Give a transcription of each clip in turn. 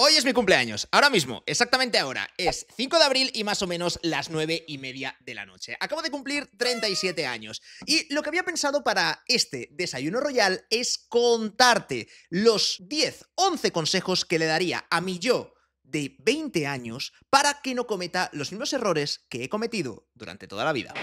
Hoy es mi cumpleaños, ahora mismo, exactamente ahora, es 5 de abril y más o menos las 9:30 de la noche. Acabo de cumplir 37 años y lo que había pensado para este desayuno royal es contarte los 10, 11 consejos que le daría a mi yo de 20 años para que no cometa los mismos errores que he cometido durante toda la vida.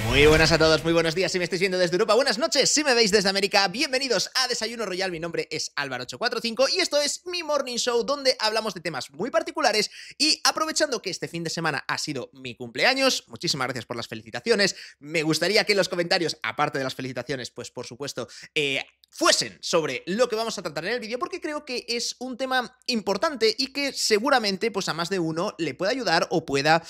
Muy buenas a todos, muy buenos días si me estáis viendo desde Europa, buenas noches si me veis desde América, bienvenidos a Desayuno Royal, mi nombre es Álvaro845 y esto es mi Morning Show donde hablamos de temas muy particulares y aprovechando que este fin de semana ha sido mi cumpleaños, muchísimas gracias por las felicitaciones, me gustaría que en los comentarios, aparte de las felicitaciones, pues por supuesto, fuesen sobre lo que vamos a tratar en el vídeo porque creo que es un tema importante y que seguramente pues a más de uno le pueda ayudar o pueda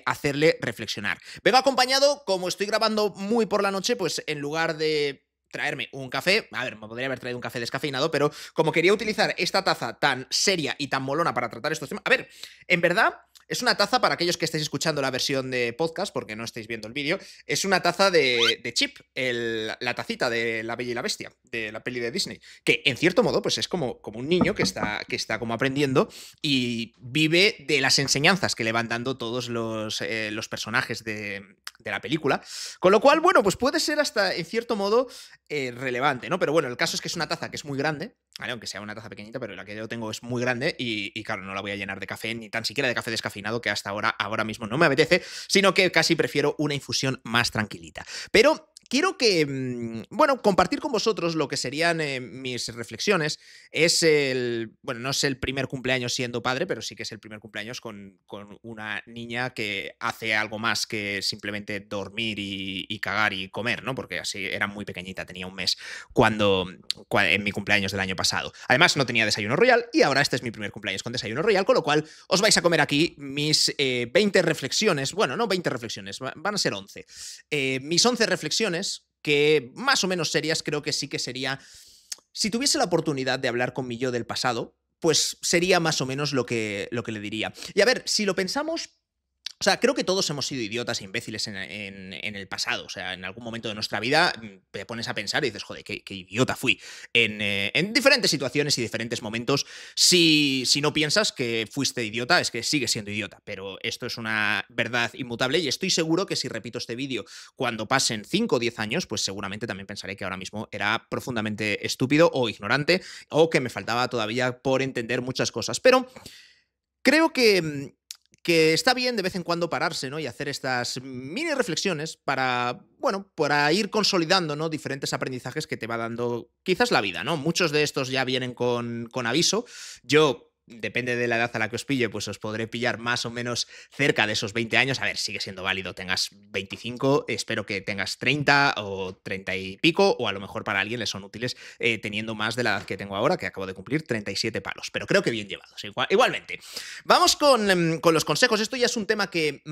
hacerle reflexionar. Vengo acompañado, como estoy grabando muy por la noche, pues en lugar de traerme un café, a ver, me podría haber traído un café descafeinado, pero como quería utilizar esta taza tan seria y tan molona para tratar estos temas, a ver, en verdad es una taza para aquellos que estéis escuchando la versión de podcast, porque no estáis viendo el vídeo, es una taza de Chip, la tacita de La Bella y la Bestia, de la peli de Disney, que en cierto modo pues es como un niño que está como aprendiendo y vive de las enseñanzas que le van dando todos los personajes de la película, con lo cual, bueno, pues puede ser hasta en cierto modo relevante, ¿no? Pero bueno, el caso es que es una taza que es muy grande, ¿vale? Aunque sea una taza pequeñita, pero la que yo tengo es muy grande y claro, no la voy a llenar de café, ni tan siquiera de café descafeinado, que hasta ahora mismo no me apetece, sino que casi prefiero una infusión más tranquilita. Pero quiero que, bueno, compartir con vosotros lo que serían mis reflexiones. Bueno, no es el primer cumpleaños siendo padre, pero sí que es el primer cumpleaños con una niña que hace algo más que simplemente dormir y cagar y comer, ¿no? Porque así era muy pequeñita, tenía un mes en mi cumpleaños del año pasado. Además, no tenía desayuno royal y ahora este es mi primer cumpleaños con desayuno royal, con lo cual os vais a comer aquí mis 20 reflexiones. Bueno, no 20 reflexiones, van a ser 11. Mis 11 reflexiones que más o menos serias, creo que sí que sería, si tuviese la oportunidad de hablar con mi yo del pasado, pues sería más o menos lo que le diría. Y a ver, si lo pensamos, o sea, creo que todos hemos sido idiotas e imbéciles en el pasado. O sea, en algún momento de nuestra vida te pones a pensar y dices, joder, qué idiota fui. En diferentes situaciones y diferentes momentos. Si no piensas que fuiste idiota, es que sigues siendo idiota. Pero esto es una verdad inmutable y estoy seguro que si repito este vídeo cuando pasen 5 o 10 años, pues seguramente también pensaré que ahora mismo era profundamente estúpido o ignorante o que me faltaba todavía por entender muchas cosas. Pero creo que está bien de vez en cuando pararse, ¿no? Y hacer estas mini reflexiones para, bueno, para ir consolidando, ¿no? Diferentes aprendizajes que te va dando quizás la vida, ¿no? Muchos de estos ya vienen con aviso. Yo, depende de la edad a la que os pille, pues os podré pillar más o menos cerca de esos 20 años. A ver, sigue siendo válido, tengas 25, espero que tengas 30 o 30 y pico, o a lo mejor para alguien les son útiles teniendo más de la edad que tengo ahora, que acabo de cumplir 37 palos, pero creo que bien llevados, igualmente. Vamos con los consejos. Esto ya es un tema que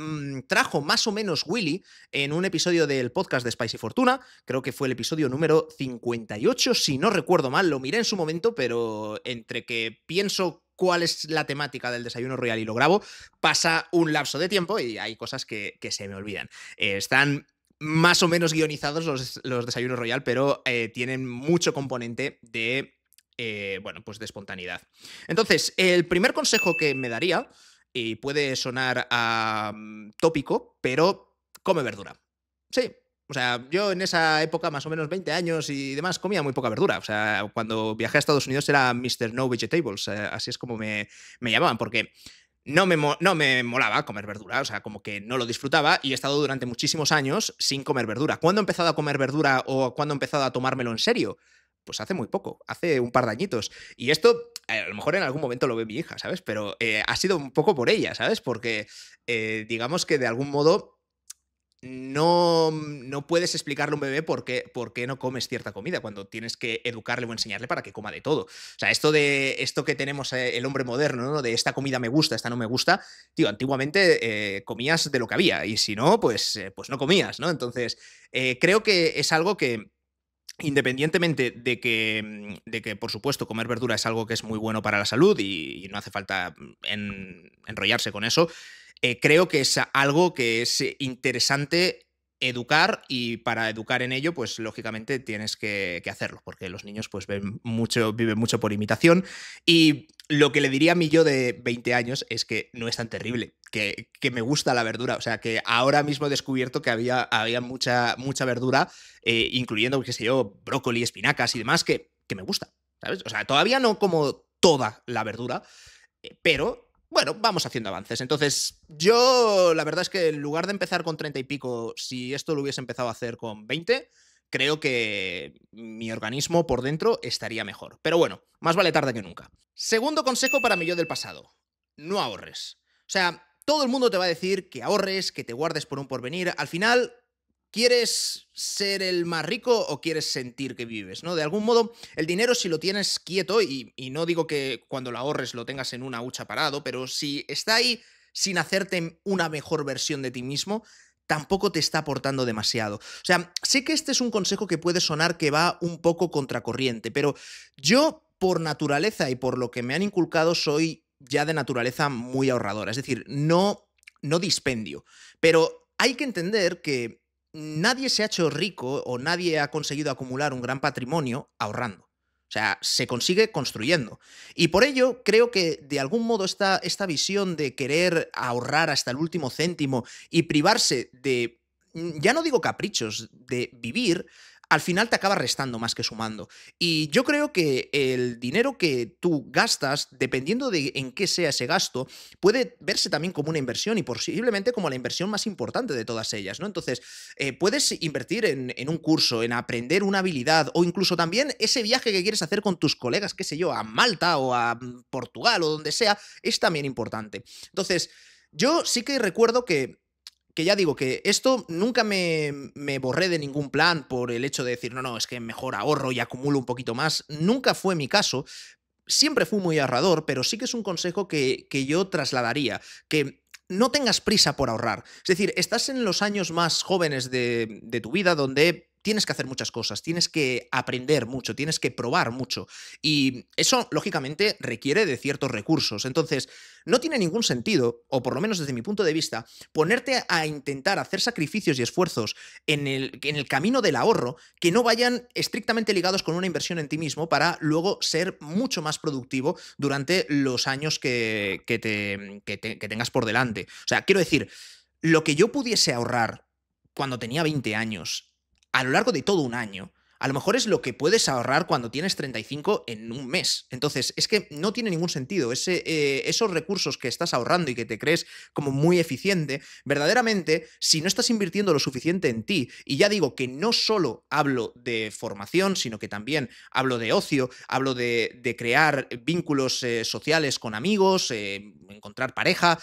trajo más o menos Willy en un episodio del podcast de Spicy Fortuna, creo que fue el episodio número 58, si no recuerdo mal, lo miré en su momento, pero entre que pienso cuál es la temática del desayuno royal y lo grabo, pasa un lapso de tiempo y hay cosas que se me olvidan. Están más o menos guionizados los desayunos royal, pero tienen mucho componente de, bueno, pues de espontaneidad. Entonces, el primer consejo que me daría, y puede sonar a tópico, pero come verdura. Sí. O sea, yo en esa época, más o menos 20 años y demás, comía muy poca verdura. O sea, cuando viajé a Estados Unidos era Mr. No Vegetables, así es como me llamaban, porque no me molaba comer verdura, o sea, como que no lo disfrutaba y he estado durante muchísimos años sin comer verdura. ¿Cuándo he empezado a comer verdura o cuándo he empezado a tomármelo en serio? Pues hace muy poco, hace un par de añitos. Y esto, a lo mejor en algún momento lo ve mi hija, ¿sabes? Pero ha sido un poco por ella, ¿sabes? Porque digamos que de algún modo no puedes explicarle a un bebé por qué no comes cierta comida cuando tienes que educarle o enseñarle para que coma de todo. O sea, esto que tenemos el hombre moderno, ¿no? De esta comida me gusta, esta no me gusta, tío, antiguamente comías de lo que había y si no, pues no comías, ¿no? Entonces, creo que es algo que independientemente de que, por supuesto, comer verdura es algo que es muy bueno para la salud y no hace falta enrollarse con eso, creo que es algo que es interesante educar, y para educar en ello, pues lógicamente tienes que hacerlo, porque los niños pues viven mucho por imitación. Y lo que le diría a mí yo de 20 años es que no es tan terrible, que me gusta la verdura. O sea, que ahora mismo he descubierto que había mucha verdura, incluyendo, qué sé yo, brócoli, espinacas y demás, que me gusta, ¿sabes? O sea, todavía no como toda la verdura, pero bueno, vamos haciendo avances. Entonces, yo la verdad es que en lugar de empezar con 30 y pico, si esto lo hubiese empezado a hacer con 20, creo que mi organismo por dentro estaría mejor. Pero bueno, más vale tarde que nunca. Segundo consejo para mi yo del pasado: no ahorres. O sea, todo el mundo te va a decir que ahorres, que te guardes por un porvenir. Al final, ¿quieres ser el más rico o quieres sentir que vives? ¿No? De algún modo, el dinero, si lo tienes quieto, y no digo que cuando lo ahorres lo tengas en una hucha parado, pero si está ahí sin hacerte una mejor versión de ti mismo, tampoco te está aportando demasiado. O sea, sé que este es un consejo que puede sonar que va un poco contracorriente, pero yo, por naturaleza y por lo que me han inculcado, soy ya de naturaleza muy ahorradora. Es decir, no dispendio. Pero hay que entender que nadie se ha hecho rico o nadie ha conseguido acumular un gran patrimonio ahorrando. O sea, se consigue construyendo. Y por ello, creo que de algún modo esta visión de querer ahorrar hasta el último céntimo y privarse de, ya no digo caprichos, de vivir, al final te acaba restando más que sumando. Y yo creo que el dinero que tú gastas, dependiendo de en qué sea ese gasto, puede verse también como una inversión y posiblemente como la inversión más importante de todas ellas, ¿no? Entonces, puedes invertir en un curso, en aprender una habilidad, o incluso también ese viaje que quieres hacer con tus colegas, qué sé yo, a Malta o a Portugal o donde sea, es también importante. Entonces, yo sí que recuerdo que ya digo que esto nunca me borré de ningún plan por el hecho de decir, no, no, es que mejor ahorro y acumulo un poquito más. Nunca fue mi caso. Siempre fui muy ahorrador, pero sí que es un consejo que yo trasladaría, que no tengas prisa por ahorrar. Es decir, estás en los años más jóvenes de tu vida donde tienes que hacer muchas cosas, tienes que aprender mucho, tienes que probar mucho. Y eso, lógicamente, requiere de ciertos recursos. Entonces, no tiene ningún sentido, o por lo menos desde mi punto de vista, ponerte a intentar hacer sacrificios y esfuerzos en el camino del ahorro que no vayan estrictamente ligados con una inversión en ti mismo para luego ser mucho más productivo durante los años que tengas por delante. O sea, quiero decir, lo que yo pudiese ahorrar cuando tenía 20 años, a lo largo de todo un año, a lo mejor es lo que puedes ahorrar cuando tienes 35 en un mes. Entonces, es que no tiene ningún sentido. Esos recursos que estás ahorrando y que te crees como muy eficiente, verdaderamente, si no estás invirtiendo lo suficiente en ti, y ya digo que no solo hablo de formación, sino que también hablo de ocio, hablo de crear vínculos sociales con amigos, encontrar pareja,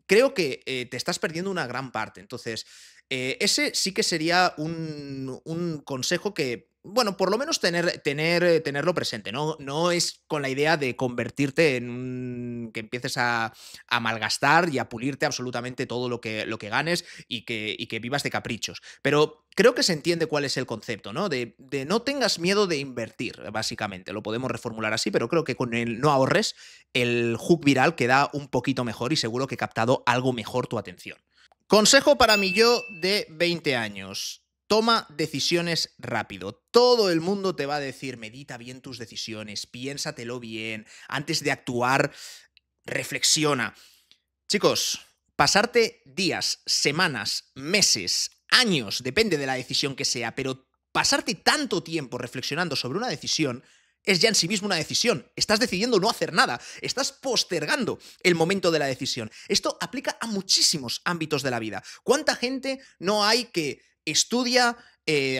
creo que te estás perdiendo una gran parte. Entonces, ese sí que sería un consejo que, bueno, por lo menos tenerlo presente. No es con la idea de convertirte en que empieces a malgastar y a pulirte absolutamente todo lo que ganes y que vivas de caprichos. Pero creo que se entiende cuál es el concepto, ¿no? De no tengas miedo de invertir, básicamente. Lo podemos reformular así, pero creo que con el no ahorres, el hook viral queda un poquito mejor y seguro que he captado algo mejor tu atención. Consejo para mi yo de 20 años. Toma decisiones rápido. Todo el mundo te va a decir, medita bien tus decisiones, piénsatelo bien, antes de actuar, reflexiona. Chicos, pasarte días, semanas, meses, años, depende de la decisión que sea, pero pasarte tanto tiempo reflexionando sobre una decisión es ya en sí mismo una decisión. Estás decidiendo no hacer nada. Estás postergando el momento de la decisión. Esto aplica a muchísimos ámbitos de la vida. ¿Cuánta gente no hay que estudia,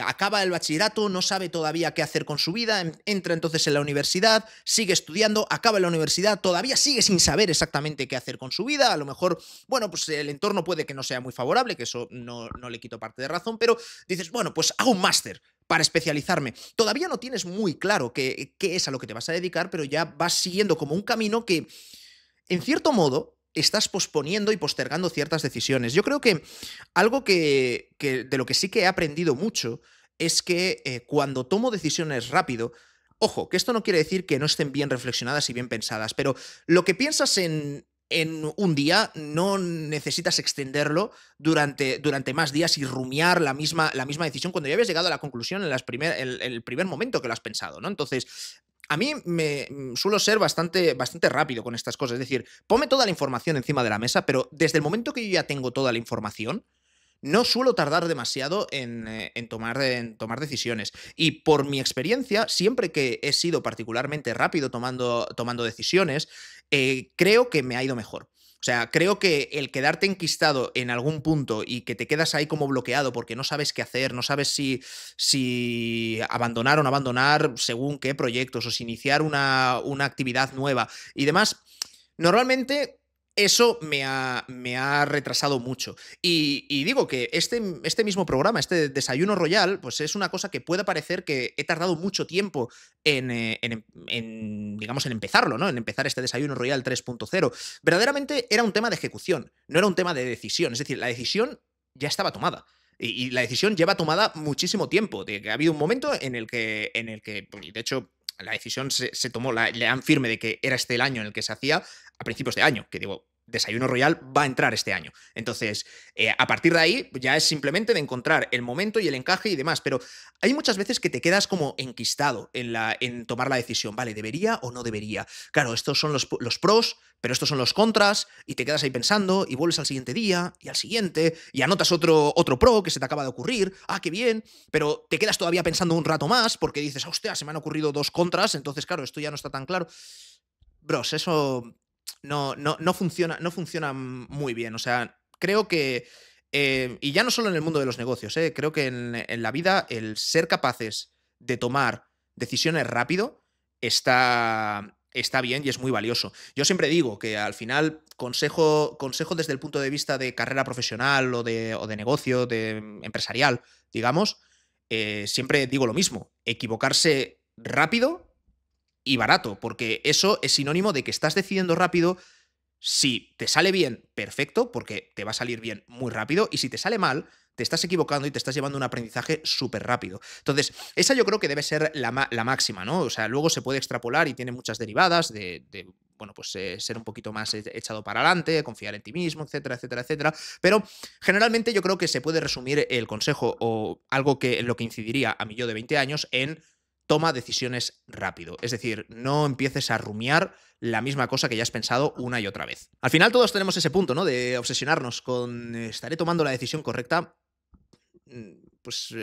acaba el bachillerato, no sabe todavía qué hacer con su vida, entra entonces en la universidad, sigue estudiando, acaba en la universidad, todavía sigue sin saber exactamente qué hacer con su vida? A lo mejor, bueno, pues el entorno puede que no sea muy favorable, que eso no le quito parte de razón, pero dices, bueno, pues hago un máster para especializarme. Todavía no tienes muy claro qué es a lo que te vas a dedicar, pero ya vas siguiendo como un camino que, en cierto modo, estás posponiendo y postergando ciertas decisiones. Yo creo que algo que de lo que sí que he aprendido mucho es que cuando tomo decisiones rápido, ojo, que esto no quiere decir que no estén bien reflexionadas y bien pensadas, pero lo que piensas en un día, no necesitas extenderlo durante más días y rumiar la misma decisión cuando ya habías llegado a la conclusión en el primer momento que lo has pensado, ¿no? Entonces, a mí suelo ser bastante rápido con estas cosas. Es decir, ponme toda la información encima de la mesa, pero desde el momento que yo ya tengo toda la información, no suelo tardar demasiado en tomar decisiones. Y por mi experiencia, siempre que he sido particularmente rápido tomando decisiones, creo que me ha ido mejor. O sea, creo que el quedarte enquistado en algún punto y que te quedas ahí como bloqueado porque no sabes qué hacer, no sabes si abandonar o no abandonar según qué proyectos o si iniciar una actividad nueva y demás, normalmente eso me ha retrasado mucho. Y digo que este mismo programa, este Desayuno Royal, pues es una cosa que puede parecer que he tardado mucho tiempo digamos, en empezarlo, ¿no? En empezar este Desayuno Royal 3.0. Verdaderamente era un tema de ejecución, no era un tema de decisión. Es decir, la decisión ya estaba tomada. Y la decisión lleva tomada muchísimo tiempo. Ha habido un momento en el que de hecho, la decisión se tomó, le dan firme de que era este el año en el que se hacía, a principios de año, que digo, Desayuno Royal va a entrar este año. Entonces, a partir de ahí, ya es simplemente de encontrar el momento y el encaje y demás. Pero hay muchas veces que te quedas como enquistado en tomar la decisión. Vale, ¿debería o no debería? Claro, estos son los pros, pero estos son los contras, y te quedas ahí pensando, y vuelves al siguiente día, y al siguiente, y anotas otro pro que se te acaba de ocurrir. Ah, qué bien. Pero te quedas todavía pensando un rato más, porque dices, hostia, se me han ocurrido dos contras, entonces, claro, esto ya no está tan claro. Bros, eso no funciona muy bien. O sea, creo que, y ya no solo en el mundo de los negocios, creo que en la vida el ser capaces de tomar decisiones rápido está bien y es muy valioso. Yo siempre digo que al final, consejo desde el punto de vista de carrera profesional o de negocio, empresarial, digamos, siempre digo lo mismo: equivocarse rápido y barato, porque eso es sinónimo de que estás decidiendo rápido. Si te sale bien, perfecto, porque te va a salir bien muy rápido, y si te sale mal, te estás equivocando y te estás llevando un aprendizaje súper rápido. Entonces, esa yo creo que debe ser la máxima, ¿no? O sea, luego se puede extrapolar y tiene muchas derivadas bueno, pues ser un poquito más echado para adelante, confiar en ti mismo, etcétera, etcétera, etcétera. Pero generalmente yo creo que se puede resumir el consejo, o algo que en lo que incidiría a mi yo de 20 años, en: toma decisiones rápido. Es decir, no empieces a rumiar la misma cosa que ya has pensado una y otra vez. Al final todos tenemos ese punto, ¿no? De obsesionarnos con: ¿estaré tomando la decisión correcta? Pues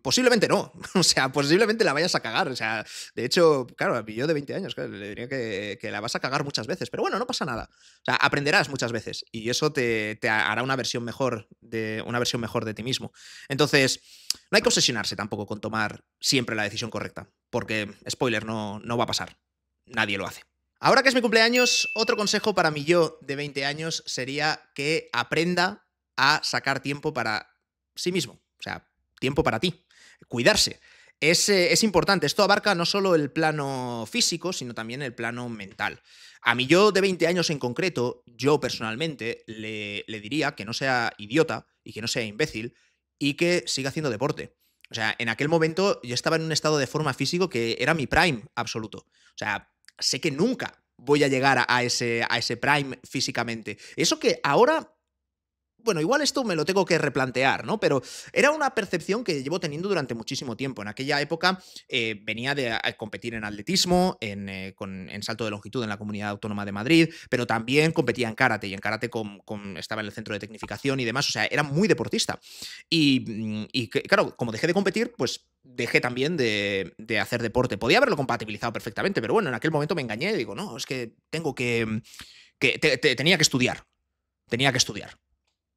posiblemente no. O sea, posiblemente la vayas a cagar. O sea, de hecho, claro, a mí yo de 20 años, claro, le diría que la vas a cagar muchas veces. Pero bueno, no pasa nada. O sea, aprenderás muchas veces y eso te hará una versión mejor de ti mismo. Entonces, no hay que obsesionarse tampoco con tomar siempre la decisión correcta, porque, spoiler, no va a pasar. Nadie lo hace. Ahora que es mi cumpleaños, otro consejo para mi yo de 20 años sería que aprenda a sacar tiempo para sí mismo. O sea, tiempo para ti. Cuidarse. Es importante. Esto abarca no solo el plano físico, sino también el plano mental. A mi yo de 20 años en concreto, yo personalmente le diría que no sea idiota y que no sea imbécil y que siga haciendo deporte. O sea, en aquel momento yo estaba en un estado de forma físico que era mi prime absoluto. O sea, sé que nunca voy a llegar a ese prime físicamente. Eso que ahora, bueno, igual esto me lo tengo que replantear, ¿no? Pero era una percepción que llevo teniendo durante muchísimo tiempo. En aquella época venía de competir en atletismo, en salto de longitud en la Comunidad Autónoma de Madrid, pero también competía en karate, y en karate estaba en el centro de tecnificación y demás. O sea, era muy deportista. Claro, como dejé de competir, pues dejé también de hacer deporte. Podía haberlo compatibilizado perfectamente, pero bueno, en aquel momento me engañé y digo, no, es que tenía que estudiar. Tenía que estudiar.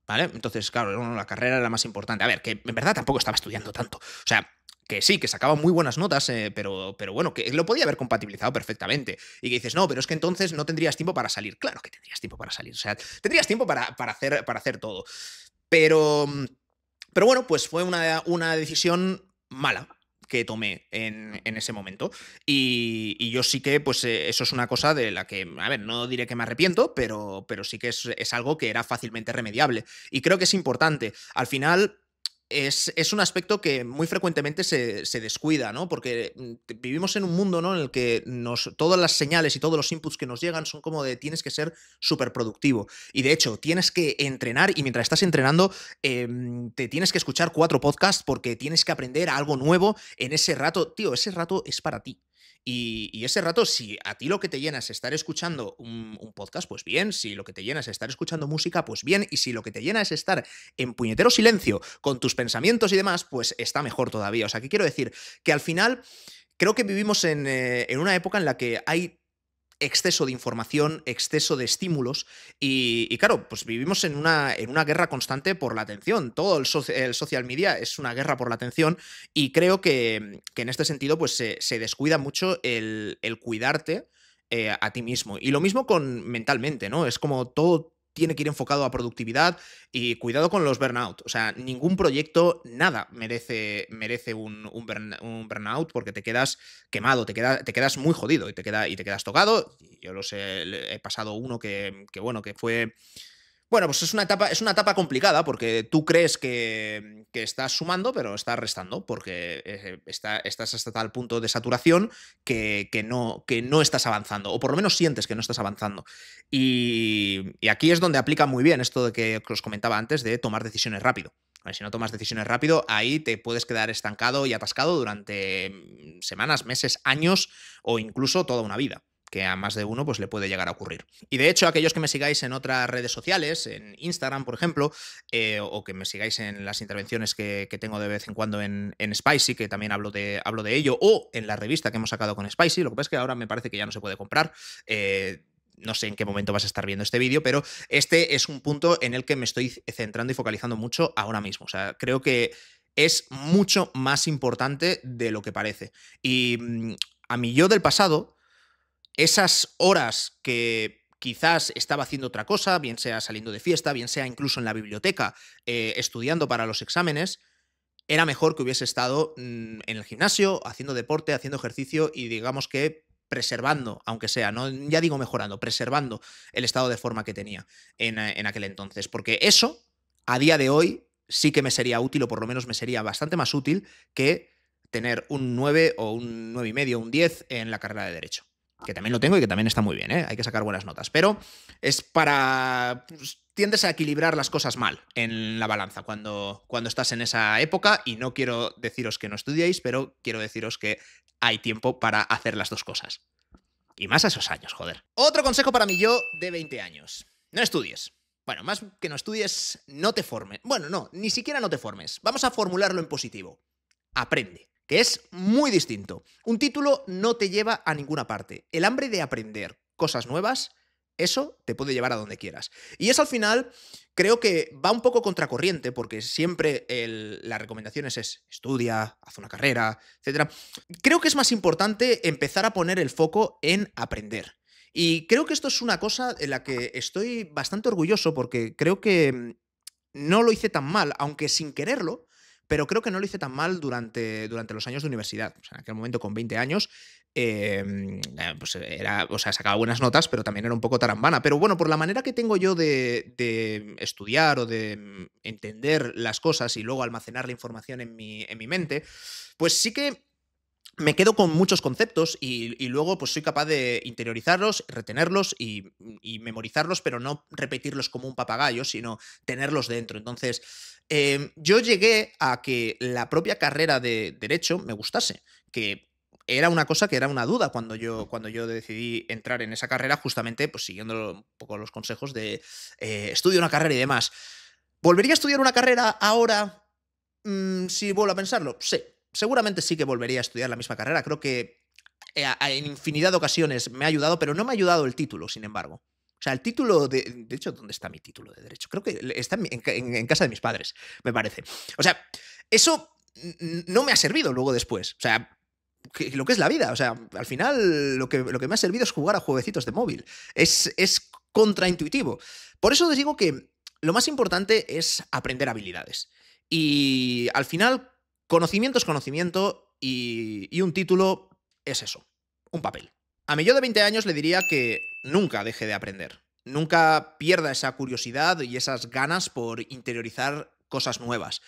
¿Vale? Entonces, claro, bueno, la carrera era la más importante. A ver, que en verdad tampoco estaba estudiando tanto. O sea, que sí, que sacaba muy buenas notas, pero bueno, que lo podía haber compatibilizado perfectamente. Y que dices, no, pero es que entonces no tendrías tiempo para salir. Claro que tendrías tiempo para salir. O sea, tendrías tiempo para hacer todo. Pero, pero bueno, pues fue una decisión mala que tomé en ese momento. Y yo sí que, pues eso es una cosa de la que, a ver, no diré que me arrepiento, pero sí que es algo que era fácilmente remediable. Y creo que es importante. Al final, es un aspecto que muy frecuentemente se descuida, ¿no? Porque vivimos en un mundo, ¿no? En el que todas las señales y todos los inputs que nos llegan son como de tienes que ser súper productivo. Y de hecho, tienes que entrenar y mientras estás entrenando, te tienes que escuchar 4 podcasts porque tienes que aprender algo nuevo en ese rato. Tío, ese rato es para ti. Y ese rato, si a ti lo que te llena es estar escuchando un podcast, pues bien. Si lo que te llena es estar escuchando música, pues bien. Y si lo que te llena es estar en puñetero silencio con tus pensamientos y demás, pues está mejor todavía. O sea, ¿qué quiero decir? Que al final creo que vivimos en una época en la que hay exceso de información, exceso de estímulos y claro, pues vivimos en una guerra constante por la atención. Todo el social media es una guerra por la atención y creo que en este sentido pues se descuida mucho el cuidarte a ti mismo. Y lo mismo con mentalmente, ¿no? Es como todo tiene que ir enfocado a productividad y cuidado con los burnout. O sea, ningún proyecto, nada merece un burnout porque te quedas quemado, te quedas muy jodido y te quedas tocado. Yo lo sé, he pasado uno que bueno, que fue. Bueno, pues es una etapa complicada porque tú crees que estás sumando, pero estás restando, porque estás hasta tal punto de saturación que no estás avanzando, o por lo menos sientes que no estás avanzando. Y aquí es donde aplica muy bien esto de que os comentaba antes de tomar decisiones rápido. A ver, si no tomas decisiones rápido, ahí te puedes quedar estancado y atascado durante semanas, meses, años o incluso toda una vida, que a más de uno pues, le puede llegar a ocurrir. Y de hecho, aquellos que me sigáis en otras redes sociales, en Instagram, por ejemplo, o que me sigáis en las intervenciones que tengo de vez en cuando en Spicy, que también hablo de ello, o en la revista que hemos sacado con Spicy, lo que pasa es que ahora me parece que ya no se puede comprar. No sé en qué momento vas a estar viendo este vídeo, pero este es un punto en el que me estoy centrando y focalizando mucho ahora mismo. O sea, creo que es mucho más importante de lo que parece. Y a mi yo del pasado, esas horas que quizás estaba haciendo otra cosa, bien sea saliendo de fiesta, bien sea incluso en la biblioteca, estudiando para los exámenes, era mejor que hubiese estado en el gimnasio, haciendo deporte, haciendo ejercicio y digamos que preservando, aunque sea, no ya digo mejorando, preservando el estado de forma que tenía en aquel entonces. Porque eso, a día de hoy, sí que me sería útil, o por lo menos me sería bastante más útil que tener un 9 o un 9,5, un 10 en la carrera de Derecho. Que también lo tengo y que también está muy bien, ¿eh? Hay que sacar buenas notas. Pero es para. Pues, tiendes a equilibrar las cosas mal en la balanza cuando estás en esa época. Y no quiero deciros que no estudiéis, pero quiero deciros que hay tiempo para hacer las dos cosas. Y más a esos años, joder. Otro consejo para mí yo de 20 años. No estudies. Bueno, más que no estudies, no te formes. Bueno, no, ni siquiera no te formes. Vamos a formularlo en positivo. Aprende, que es muy distinto. Un título no te lleva a ninguna parte. El hambre de aprender cosas nuevas, eso te puede llevar a donde quieras. Y eso al final creo que va un poco contracorriente, porque siempre las recomendaciones es estudia, haz una carrera, etcétera. Creo que es más importante empezar a poner el foco en aprender. Y creo que esto es una cosa en la que estoy bastante orgulloso porque creo que no lo hice tan mal, aunque sin quererlo, pero creo que no lo hice tan mal durante los años de universidad. O sea, en aquel momento, con 20 años, pues o sea, sacaba buenas notas, pero también era un poco tarambana. Pero bueno, por la manera que tengo yo de estudiar o de entender las cosas y luego almacenar la información en mi mente, pues sí que me quedo con muchos conceptos y luego pues soy capaz de interiorizarlos, retenerlos y memorizarlos, pero no repetirlos como un papagayo, sino tenerlos dentro. Entonces, yo llegué a que la propia carrera de Derecho me gustase, que era una cosa que era una duda cuando yo decidí entrar en esa carrera, justamente pues siguiendo un poco los consejos de estudio una carrera y demás. ¿Volvería a estudiar una carrera ahora si vuelvo a pensarlo? Sí, seguramente sí que volvería a estudiar la misma carrera. Creo que en infinidad de ocasiones me ha ayudado, pero no me ha ayudado el título, sin embargo. O sea, el título de hecho, ¿dónde está mi título de Derecho? Creo que está en casa de mis padres, me parece. O sea, eso no me ha servido luego después. O sea, lo que es la vida. O sea, al final lo que me ha servido es jugar a jueguecitos de móvil. Es contraintuitivo. Por eso les digo que lo más importante es aprender habilidades. Y al final, conocimiento es conocimiento y un título es eso, un papel. A mi yo de 20 años le diría que nunca deje de aprender. Nunca pierda esa curiosidad y esas ganas por interiorizar cosas nuevas.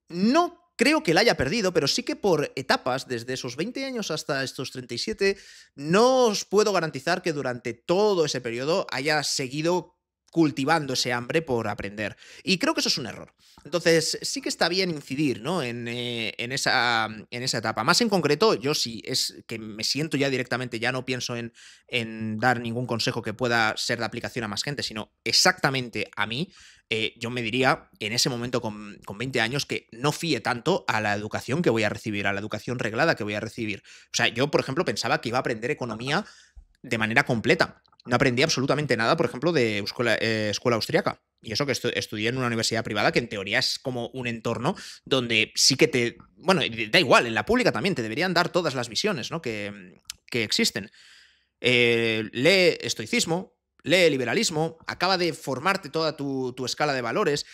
No creo que la haya perdido, pero sí que por etapas, desde esos 20 años hasta estos 37, no os puedo garantizar que durante todo ese periodo haya seguido cultivando ese hambre por aprender. Y creo que eso es un error. Entonces, sí que está bien incidir, ¿no? En esa etapa. Más en concreto, yo sí es que me siento ya directamente, ya no pienso en dar ningún consejo que pueda ser de aplicación a más gente, sino exactamente a mí. Yo me diría en ese momento con 20 años que no fíe tanto a la educación que voy a recibir, a la educación reglada que voy a recibir. O sea, yo, por ejemplo, pensaba que iba a aprender economía de manera completa. No aprendí absolutamente nada, por ejemplo, de escuela austriaca. Y eso que estudié en una universidad privada que en teoría es como un entorno donde sí que te... Bueno, y da igual, en la pública también te deberían dar todas las visiones, ¿no? que existen. Lee estoicismo, lee liberalismo, acaba de formarte toda tu escala de valores.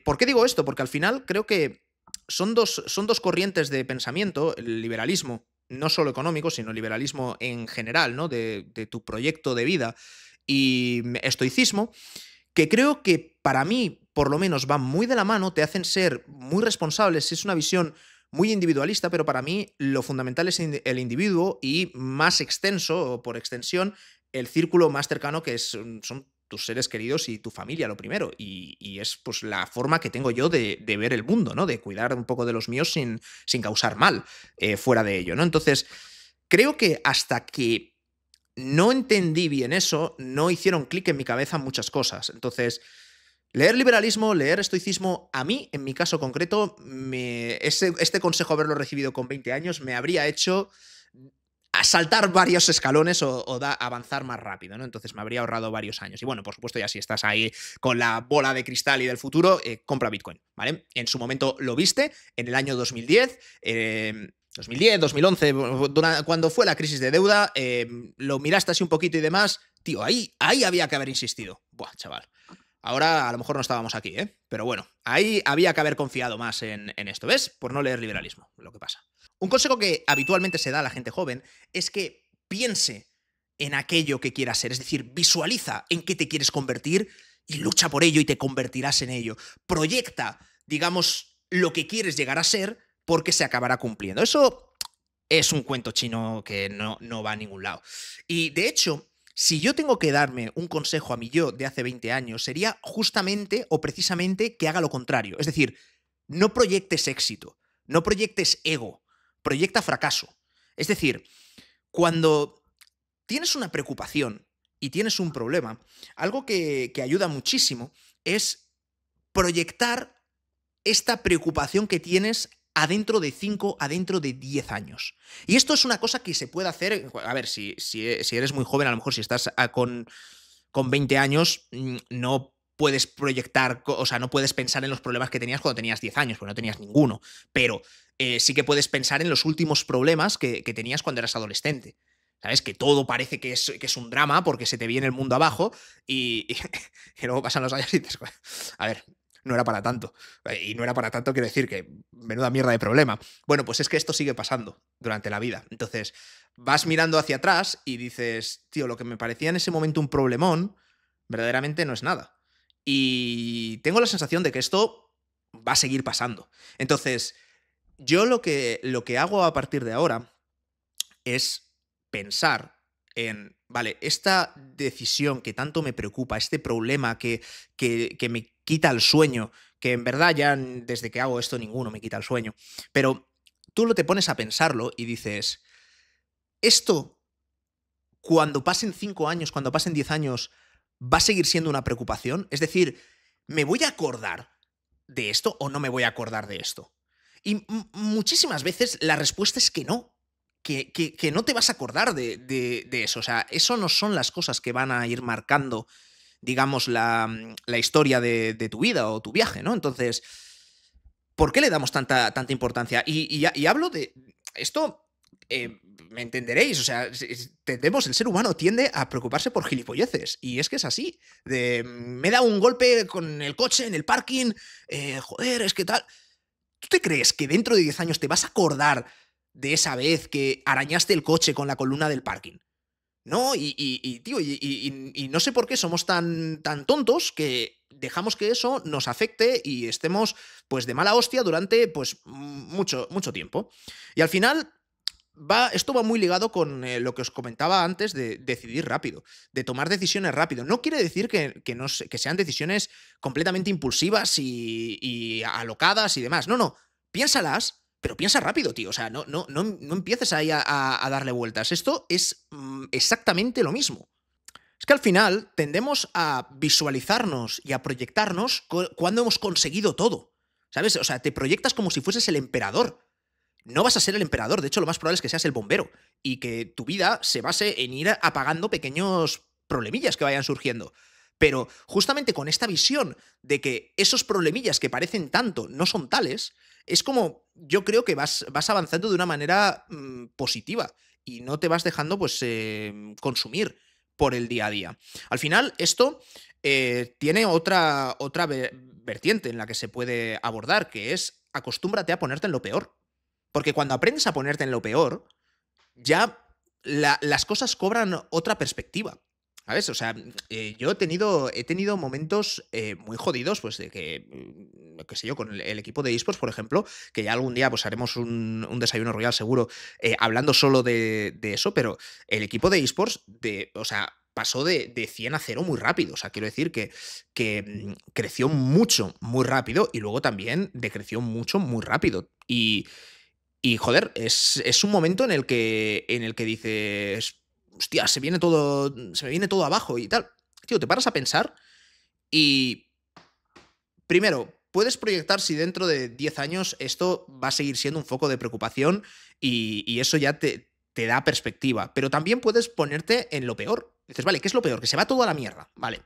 ¿Por qué digo esto? Porque al final creo que son dos corrientes de pensamiento, el liberalismo, no solo económico, sino el liberalismo en general, ¿no? De tu proyecto de vida, y estoicismo, que creo que para mí, por lo menos, van muy de la mano, te hacen ser muy responsables, es una visión muy individualista, pero para mí lo fundamental es el individuo y más extenso, o por extensión, el círculo más cercano que son tus seres queridos y tu familia, lo primero. Y es pues la forma que tengo yo de ver el mundo, ¿no? De cuidar un poco de los míos sin causar mal fuera de ello, ¿no? Entonces, creo que hasta que no entendí bien eso, no hicieron clic en mi cabeza muchas cosas. Entonces, leer liberalismo, leer estoicismo, a mí, en mi caso concreto, este consejo, haberlo recibido con 20 años, me habría hecho a saltar varios escalones o avanzar más rápido, ¿no? Entonces me habría ahorrado varios años. Y bueno, por supuesto, ya si estás ahí con la bola de cristal y del futuro, compra Bitcoin, ¿vale? En su momento lo viste, en el año 2010, 2010, 2011, cuando fue la crisis de deuda, lo miraste así un poquito y demás, tío, ahí había que haber insistido. Buah, chaval. Ahora a lo mejor no estábamos aquí, ¿eh? Pero bueno, ahí había que haber confiado más en esto, ¿ves? Por no leer liberalismo, lo que pasa. Un consejo que habitualmente se da a la gente joven es que piense en aquello que quiera ser, es decir, visualiza en qué te quieres convertir y lucha por ello y te convertirás en ello. Proyecta, digamos, lo que quieres llegar a ser porque se acabará cumpliendo. Eso es un cuento chino que no va a ningún lado. Y de hecho, si yo tengo que darme un consejo a mi yo de hace 20 años, sería justamente o precisamente que haga lo contrario. Es decir, no proyectes éxito, no proyectes ego, proyecta fracaso. Es decir, cuando tienes una preocupación y tienes un problema, algo que ayuda muchísimo es proyectar esta preocupación que tienes adentro de 5, adentro de 10 años. Y esto es una cosa que se puede hacer, a ver, si eres muy joven, a lo mejor si estás con 20 años, no puedes proyectar, o sea, no puedes pensar en los problemas que tenías cuando tenías 10 años, porque no tenías ninguno, pero sí que puedes pensar en los últimos problemas que tenías cuando eras adolescente. ¿Sabes? Que todo parece que es un drama porque se te viene el mundo abajo y luego pasan los años y dices, a ver, no era para tanto. Y no era para tanto, quiero decir que menuda mierda de problema. Bueno, pues es que esto sigue pasando durante la vida. Entonces, vas mirando hacia atrás y dices, tío, lo que me parecía en ese momento un problemón, verdaderamente no es nada. Y tengo la sensación de que esto va a seguir pasando. Entonces, yo lo que hago a partir de ahora es pensar en, vale, esta decisión que tanto me preocupa, este problema que me quita el sueño, que en verdad ya desde que hago esto ninguno me quita el sueño, pero tú te pones a pensarlo y dices, esto cuando pasen 5 años, cuando pasen 10 años, va a seguir siendo una preocupación. Es decir, ¿me voy a acordar de esto o no me voy a acordar de esto? Y muchísimas veces la respuesta es que no. Que no te vas a acordar de eso. O sea, eso no son las cosas que van a ir marcando, digamos, la historia de tu vida o tu viaje, ¿no? Entonces, ¿por qué le damos tanta importancia? Y hablo de esto, me entenderéis, o sea, el ser humano tiende a preocuparse por gilipolleces, y es que es así, me da un golpe con el coche en el parking, joder, es que tal... ¿Tú te crees que dentro de 10 años te vas a acordar de esa vez que arañaste el coche con la columna del parking? No, tío, y no sé por qué somos tan tontos que dejamos que eso nos afecte y estemos, pues, de mala hostia durante, pues, mucho tiempo. Y al final esto va muy ligado con lo que os comentaba antes de decidir rápido, de tomar decisiones rápido. No quiere decir que sean decisiones completamente impulsivas y alocadas y demás. No, no. Piénsalas, pero piensa rápido, tío. O sea, no empieces ahí a darle vueltas. Esto es exactamente lo mismo. Es que al final tendemos a visualizarnos y a proyectarnos cuando hemos conseguido todo. ¿Sabes? O sea, te proyectas como si fueses el emperador. No vas a ser el emperador, de hecho lo más probable es que seas el bombero y que tu vida se base en ir apagando pequeños problemillas que vayan surgiendo. Pero justamente con esta visión de que esos problemillas que parecen tanto no son tales, es como yo creo que vas avanzando de una manera positiva y no te vas dejando pues consumir por el día a día. Al final, esto tiene otra vertiente en la que se puede abordar, que es acostúmbrate a ponerte en lo peor. Porque cuando aprendes a ponerte en lo peor, ya las cosas cobran otra perspectiva. ¿Sabes? O sea, yo he tenido momentos muy jodidos, pues de que, qué sé yo, con el equipo de esports, por ejemplo, que ya algún día pues haremos un desayuno royal seguro hablando solo de eso, pero el equipo de esports, o sea, pasó de 100 a 0 muy rápido. O sea, quiero decir que creció mucho, muy rápido y luego también decreció mucho, muy rápido. Y joder, es un momento en el que dices, hostia, se me viene todo abajo y tal. Tío, te paras a pensar y, primero, puedes proyectar si dentro de 10 años esto va a seguir siendo un foco de preocupación y eso ya te da perspectiva. Pero también puedes ponerte en lo peor. Dices, vale, ¿qué es lo peor? Que se va todo a la mierda. Vale,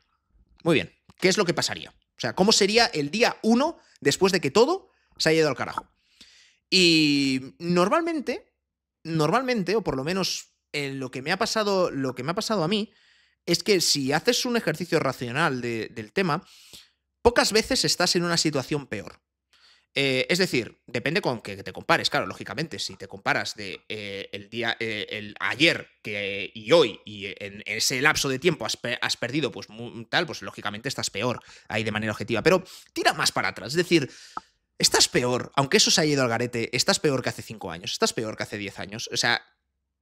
muy bien. ¿Qué es lo que pasaría? O sea, ¿cómo sería el día uno después de que todo se haya ido al carajo? Y normalmente, o por lo menos en lo que me ha pasado a mí, es que si haces un ejercicio racional del tema, pocas veces estás en una situación peor. Es decir, depende con que te compares, claro, lógicamente, si te comparas de el ayer y hoy, y en ese lapso de tiempo has perdido, pues tal, pues lógicamente estás peor ahí de manera objetiva. Pero tira más para atrás, es decir, estás peor, aunque eso se haya ido al garete, estás peor que hace 5 años, estás peor que hace 10 años. O sea,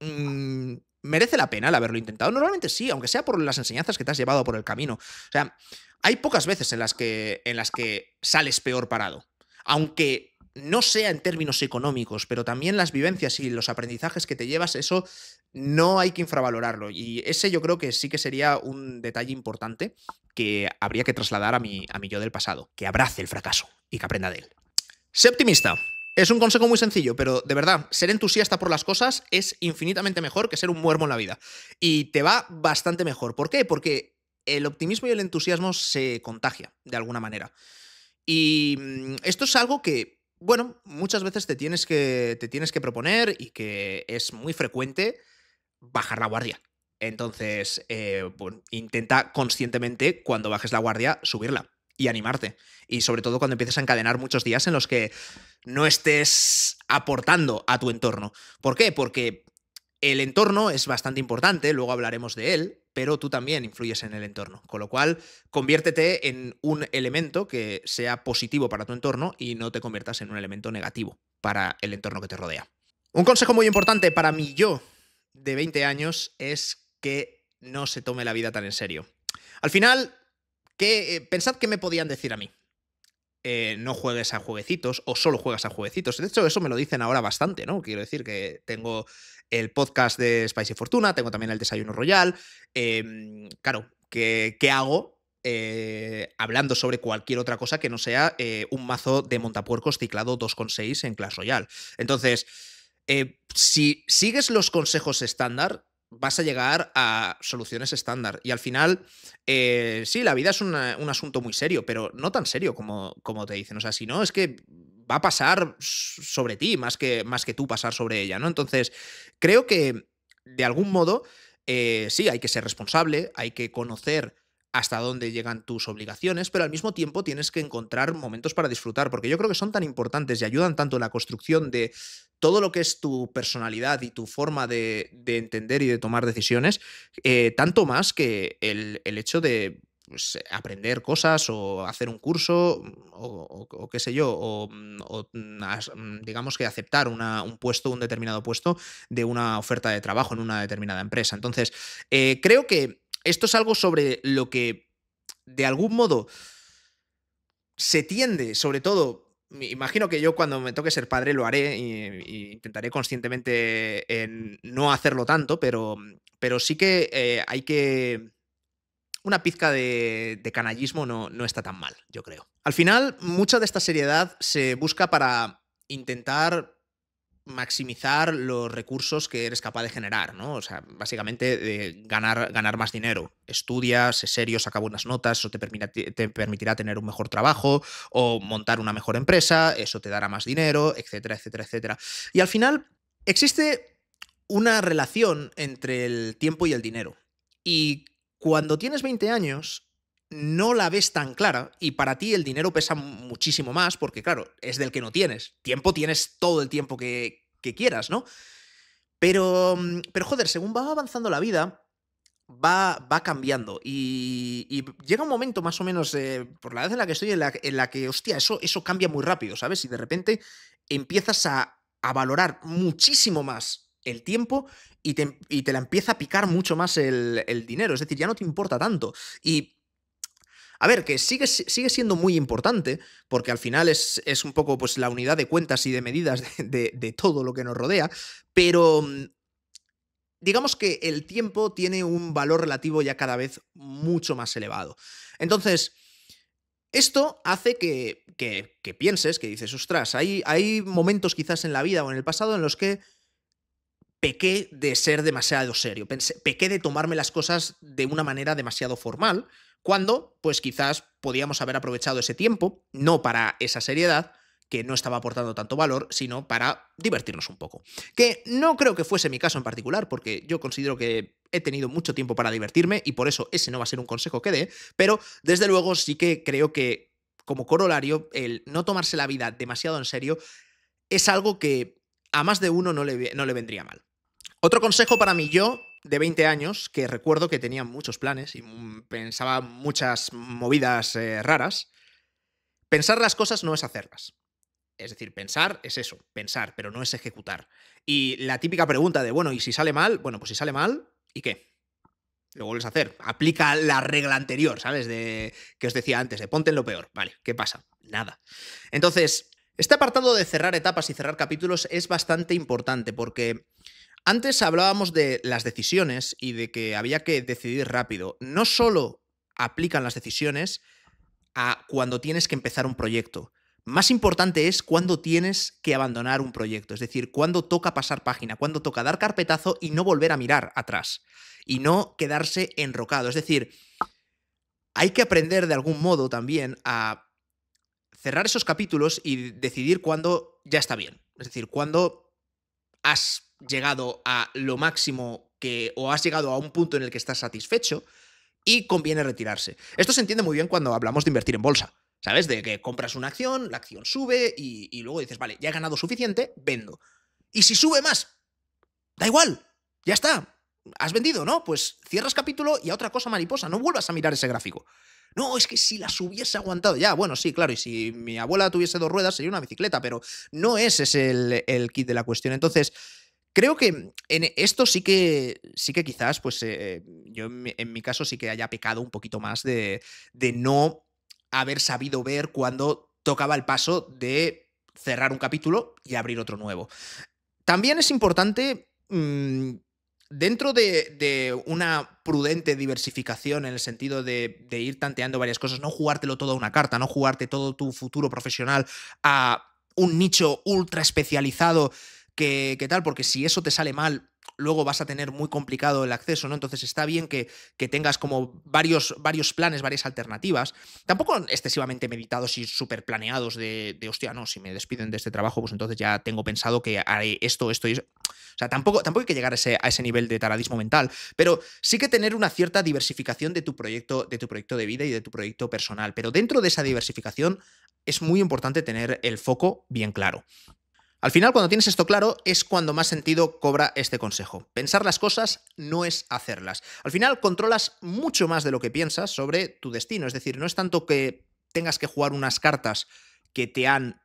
¿merece la pena el haberlo intentado? Normalmente sí, aunque sea por las enseñanzas que te has llevado por el camino. O sea, hay pocas veces en las que sales peor parado. Aunque no sea en términos económicos, pero también las vivencias y los aprendizajes que te llevas, eso no hay que infravalorarlo. Y ese yo creo que sí que sería un detalle importante que habría que trasladar a mi yo del pasado. Que abrace el fracaso y que aprenda de él. Sé optimista. Es un consejo muy sencillo, pero de verdad, ser entusiasta por las cosas es infinitamente mejor que ser un muermo en la vida. Y te va bastante mejor. ¿Por qué? Porque el optimismo y el entusiasmo se contagia de alguna manera. Y esto es algo que, bueno, muchas veces te tienes que proponer y que es muy frecuente bajar la guardia. Entonces, bueno, intenta conscientemente, cuando bajes la guardia, subirla y animarte. Y sobre todo cuando empieces a encadenar muchos días en los que no estés aportando a tu entorno. ¿Por qué? Porque el entorno es bastante importante, luego hablaremos de él, pero tú también influyes en el entorno. Con lo cual, conviértete en un elemento que sea positivo para tu entorno y no te conviertas en un elemento negativo para el entorno que te rodea. Un consejo muy importante para mi yo de 20 años es que no se tome la vida tan en serio. Al final, pensad qué me podían decir a mí. No juegues a jueguecitos o solo juegas a jueguecitos. De hecho, eso me lo dicen ahora bastante, ¿no? Quiero decir que tengo el podcast de Spicy Fortuna, tengo también el Desayuno Royal. Claro, ¿qué hago? Hablando sobre cualquier otra cosa que no sea un mazo de montapuercos ciclado 2,6 en Clash Royale. Entonces, si sigues los consejos estándar, vas a llegar a soluciones estándar. Y al final, sí, la vida es un asunto muy serio, pero no tan serio como te dicen. O sea, si no, es que va a pasar sobre ti más que tú pasar sobre ella, ¿no? Entonces, creo que de algún modo, sí, hay que ser responsable, hay que conocer hasta dónde llegan tus obligaciones, pero al mismo tiempo tienes que encontrar momentos para disfrutar, porque yo creo que son tan importantes y ayudan tanto en la construcción de todo lo que es tu personalidad y tu forma de entender y de tomar decisiones, tanto más que el hecho de pues, aprender cosas o hacer un curso o qué sé yo, digamos que aceptar un puesto, un determinado puesto de una oferta de trabajo en una determinada empresa. Entonces, creo que esto es algo sobre lo que de algún modo se tiende, sobre todo, me imagino que yo cuando me toque ser padre lo haré y intentaré conscientemente en no hacerlo tanto, pero sí que hay que una pizca de canallismo no está tan mal, yo creo. Al final, mucha de esta seriedad se busca para intentar maximizar los recursos que eres capaz de generar, ¿no? O sea, básicamente ganar más dinero. Estudias, sé serio, saca buenas notas, eso te permitirá tener un mejor trabajo o montar una mejor empresa, eso te dará más dinero, etcétera, etcétera, etcétera. Y al final existe una relación entre el tiempo y el dinero. Y cuando tienes 20 años, no la ves tan clara y para ti el dinero pesa muchísimo más porque, claro, es del que no tienes. Tiempo tienes todo el tiempo que quieras, ¿no? Pero, joder, según va avanzando la vida, va cambiando y llega un momento más o menos, por la edad en la que estoy, en la que, hostia, eso cambia muy rápido, ¿sabes? Y de repente empiezas a valorar muchísimo más el tiempo y te la empieza a picar mucho más el dinero. Es decir, ya no te importa tanto. Y a ver, que sigue siendo muy importante, porque al final es un poco pues, la unidad de cuentas y de medidas de todo lo que nos rodea, pero digamos que el tiempo tiene un valor relativo ya cada vez mucho más elevado. Entonces, esto hace que pienses, que dices, ostras, hay momentos quizás en la vida o en el pasado en los que pequé de ser demasiado serio, pequé de tomarme las cosas de una manera demasiado formal, cuando, pues quizás podíamos haber aprovechado ese tiempo, no para esa seriedad, que no estaba aportando tanto valor, sino para divertirnos un poco. Que no creo que fuese mi caso en particular, porque yo considero que he tenido mucho tiempo para divertirme y por eso ese no va a ser un consejo que dé, pero desde luego sí que creo que como corolario, el no tomarse la vida demasiado en serio es algo que a más de uno no le vendría mal. Otro consejo para mí yo, de 20 años, que recuerdo que tenía muchos planes y pensaba muchas movidas raras, pensar las cosas no es hacerlas. Es decir, pensar es eso, pensar, pero no es ejecutar. Y la típica pregunta de, bueno, ¿y si sale mal? Bueno, pues si sale mal, ¿y qué? Lo vuelves a hacer. Aplica la regla anterior, ¿sabes? Que os decía antes, de ponte en lo peor. Vale, ¿qué pasa? Nada. Entonces, este apartado de cerrar etapas y cerrar capítulos es bastante importante porque antes hablábamos de las decisiones y de que había que decidir rápido. No solo aplican las decisiones a cuando tienes que empezar un proyecto. Más importante es cuando tienes que abandonar un proyecto, es decir, cuando toca pasar página, cuando toca dar carpetazo y no volver a mirar atrás y no quedarse enrocado. Es decir, hay que aprender de algún modo también a cerrar esos capítulos y decidir cuándo ya está bien. Es decir, cuándo has llegado a lo máximo o has llegado a un punto en el que estás satisfecho y conviene retirarse. Esto se entiende muy bien cuando hablamos de invertir en bolsa, ¿sabes? De que compras una acción, la acción sube y luego dices, vale, ya he ganado suficiente, vendo. Y si sube más, da igual, ya está. Has vendido, ¿no? Pues cierras capítulo y a otra cosa mariposa, no vuelvas a mirar ese gráfico. No, es que si las hubiese aguantado, ya, bueno, sí, claro, y si mi abuela tuviese 2 ruedas sería una bicicleta, pero no ese es el kit de la cuestión. Entonces, creo que en esto sí que quizás, pues yo en mi caso sí que haya pecado un poquito más de no haber sabido ver cuándo tocaba el paso de cerrar un capítulo y abrir otro nuevo. También es importante, dentro de una prudente diversificación en el sentido de ir tanteando varias cosas, no jugártelo todo a una carta, no jugarte todo tu futuro profesional a un nicho ultra especializado, que tal, porque si eso te sale mal, luego vas a tener muy complicado el acceso, ¿no? Entonces está bien que tengas como varios planes, varias alternativas. Tampoco excesivamente meditados y súper planeados hostia, no, si me despiden de este trabajo, pues entonces ya tengo pensado que haré esto y eso. O sea, tampoco hay que llegar a ese nivel de taradismo mental, pero sí que tener una cierta diversificación de tu proyecto de vida y de tu proyecto personal. Pero dentro de esa diversificación es muy importante tener el foco bien claro. Al final, cuando tienes esto claro, es cuando más sentido cobra este consejo. Pensar las cosas no es hacerlas. Al final, controlas mucho más de lo que piensas sobre tu destino. Es decir, no es tanto que tengas que jugar unas cartas que te han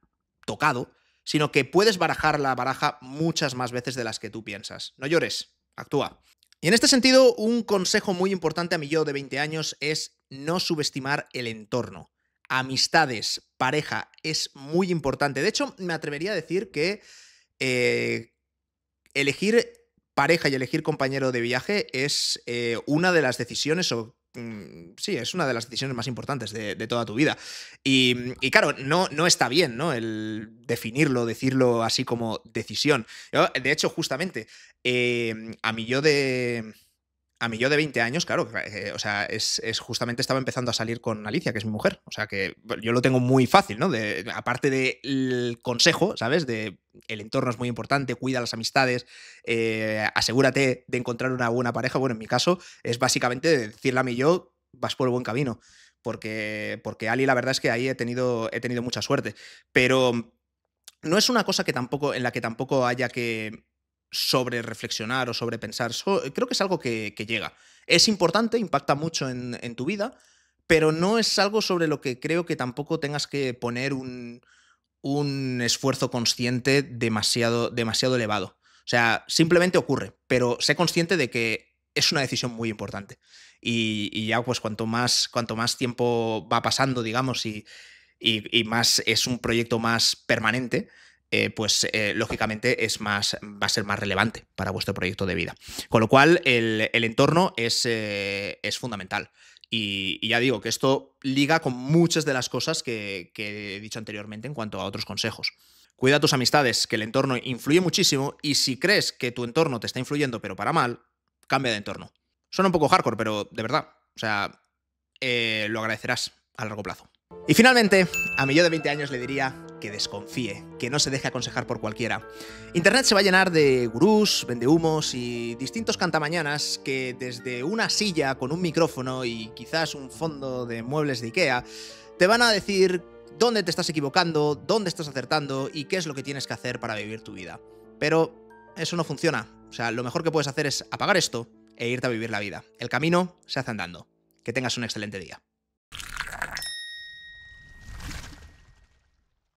tocado, sino que puedes barajar la baraja muchas más veces de las que tú piensas. No llores, actúa. Y en este sentido, un consejo muy importante a mi yo de 20 años es no subestimar el entorno. Amistades, pareja, es muy importante. De hecho, me atrevería a decir que eh, elegir pareja y elegir compañero de viaje es una de las decisiones, sí, es una de las decisiones más importantes de toda tu vida. Y claro, no está bien, ¿no? El definirlo, decirlo así como decisión. De hecho, justamente, a mí yo de a mí yo de 20 años, claro, o sea, justamente estaba empezando a salir con Alicia, que es mi mujer. O sea que bueno, yo lo tengo muy fácil, ¿no? Aparte del consejo, ¿sabes? De el entorno es muy importante, cuida las amistades, asegúrate de encontrar una buena pareja. Bueno, en mi caso es básicamente decirle a mí yo, vas por el buen camino. Porque Ali, la verdad es que ahí he tenido mucha suerte. Pero no es una cosa en la que tampoco haya que sobre reflexionar o sobrepensar. Creo que es algo que llega. Es importante, impacta mucho en tu vida, pero no es algo sobre lo que creo que tampoco tengas que poner un esfuerzo consciente demasiado elevado. O sea, simplemente ocurre, pero sé consciente de que es una decisión muy importante. Y ya, pues, cuanto más tiempo va pasando, digamos, y más es un proyecto más permanente, pues lógicamente va a ser más relevante para vuestro proyecto de vida. Con lo cual, el entorno es fundamental. Y ya digo que esto liga con muchas de las cosas que he dicho anteriormente en cuanto a otros consejos. Cuida tus amistades, que el entorno influye muchísimo, y si crees que tu entorno te está influyendo pero para mal, cambia de entorno. Suena un poco hardcore, pero de verdad, o sea, lo agradecerás a largo plazo. Y finalmente, a mi yo de 20 años le diría que desconfíe, que no se deje aconsejar por cualquiera. Internet se va a llenar de gurús, vendehumos y distintos cantamañanas que desde una silla con un micrófono y quizás un fondo de muebles de IKEA te van a decir dónde te estás equivocando, dónde estás acertando y qué es lo que tienes que hacer para vivir tu vida. Pero eso no funciona. O sea, lo mejor que puedes hacer es apagar esto e irte a vivir la vida. El camino se hace andando. Que tengas un excelente día.